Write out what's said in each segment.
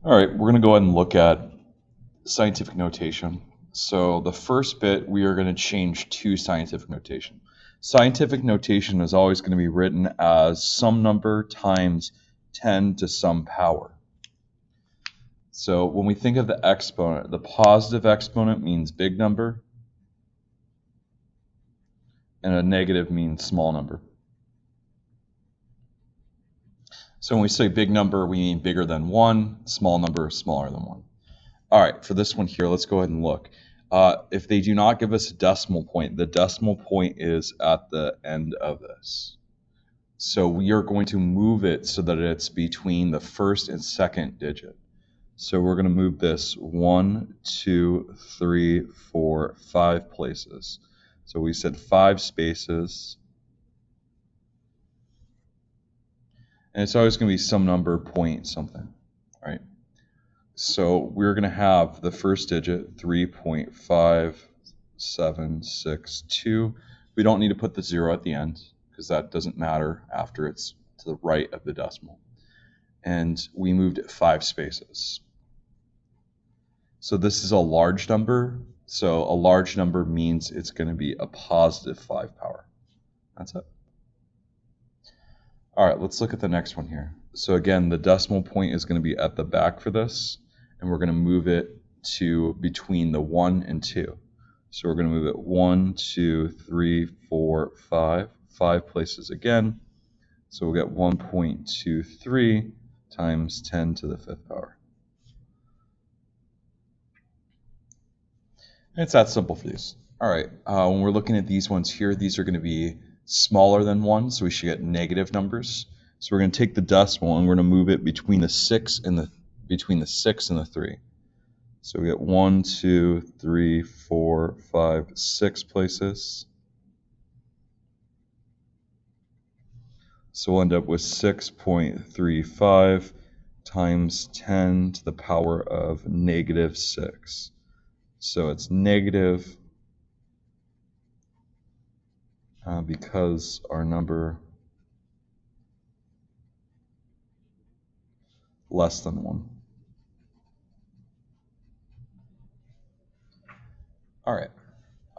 All right, we're going to go ahead and look at scientific notation. So the first bit, we are going to change to scientific notation. Scientific notation is always going to be written as some number times 10 to some power. So when we think of the exponent, the positive exponent means big number, and a negative means small number. So when we say big number, we mean bigger than 1, small number, smaller than 1. All right, for this one here, let's go ahead and look. If they do not give us a decimal point, the decimal point is at the end of this. So we are going to move it so that it's between the first and second digit. So we're going to move this 1, 2, 3, 4, 5 places. So we said 5 spaces. And it's always going to be some number, point something, right? So we're going to have the first digit, 3.5762. We don't need to put the 0 at the end because that doesn't matter after it's to the right of the decimal. And we moved it 5 spaces. So this is a large number. So a large number means it's going to be a positive 5 power. That's it. All right, let's look at the next one here. So again, the decimal point is going to be at the back for this, and we're going to move it to between the 1 and 2. So we're going to move it 1, 2, 3, 4, 5, 5 places again. So we'll get 1.23 times 10 to the 5th power. And it's that simple for these. All right, when we're looking at these ones here, these are going to be smaller than 1, so we should get negative numbers. So we're going to take the decimal and we're going to move it between the 6 and the 3. So we get 1, 2, 3, 4, 5, 6 places. So we'll end up with 6.35 times 10 to the power of negative 6. So it's negative because our number less than 1. All right.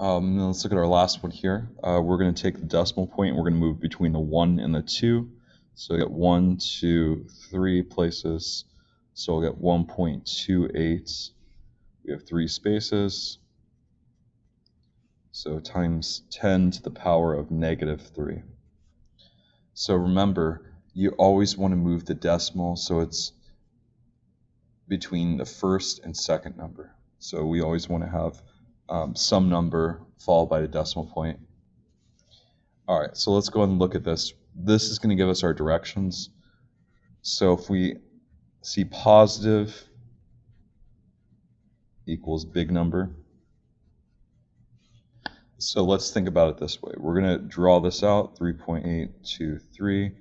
Now let's look at our last one here. We're going to take the decimal point and we're going to move between the 1 and the 2. So we get 1, 2, 3 places. So we'll get 1.28. We have 3 spaces. So times 10 to the power of negative 3. So remember, you always want to move the decimal so it's between the first and second number. So we always want to have some number followed by the decimal point. All right, so let's go ahead and look at this. This is going to give us our directions. So if we see positive equals big number, so let's think about it this way. We're going to draw this out, 3.823,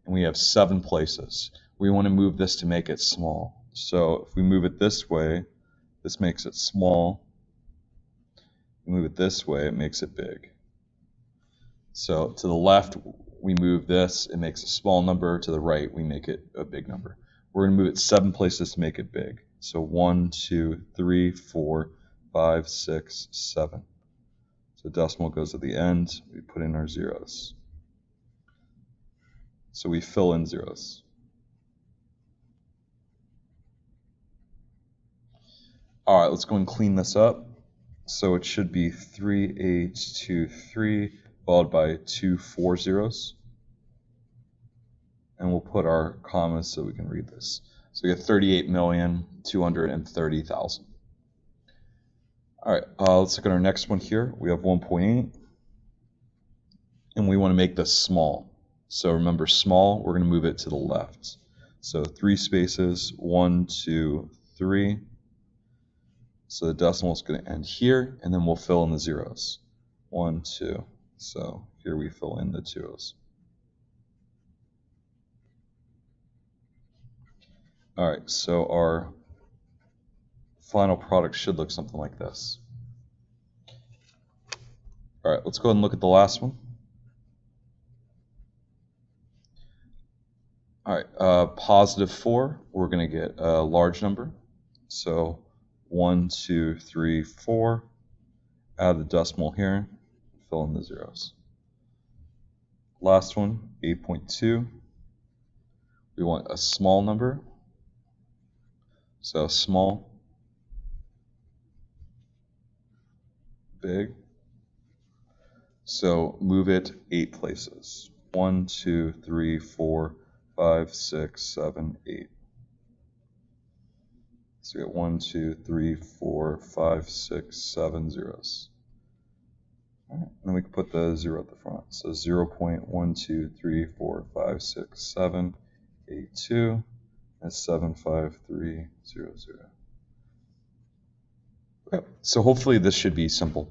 and we have 7 places. We want to move this to make it small. So if we move it this way, this makes it small. We move it this way, it makes it big. So to the left, we move this, it makes a small number. To the right, we make it a big number. We're going to move it 7 places to make it big. So 1, 2, 3, 4, 5, 6, 7. So decimal goes at the end. We put in our zeros. So we fill in zeros. All right, let's go and clean this up. So it should be 3823 followed by 2 4 zeros. And we'll put our commas so we can read this. So we get 38,230,000. All right, let's look at our next one here. We have 1.8, and we want to make this small. So remember, small, we're going to move it to the left. So 3 spaces, 1, 2, 3. So the decimal is going to end here, and then we'll fill in the zeros. 1, 2. So here we fill in the 2's. All right, so our final product should look something like this. All right, let's go ahead and look at the last one. All right, positive 4, we're going to get a large number. So 1, 2, 3, 4. Add the decimal here, fill in the zeros. Last one, 8.2. We want a small number. So small, big. So move it 8 places. 1, 2, 3, 4, 5, 6, 7, 8. So we got 1, 2, 3, 4, 5, 6, 7 zeros. All right. Then we can put the 0 at the front. So 0.123456782 and 75300. Okay. So hopefully this should be simple.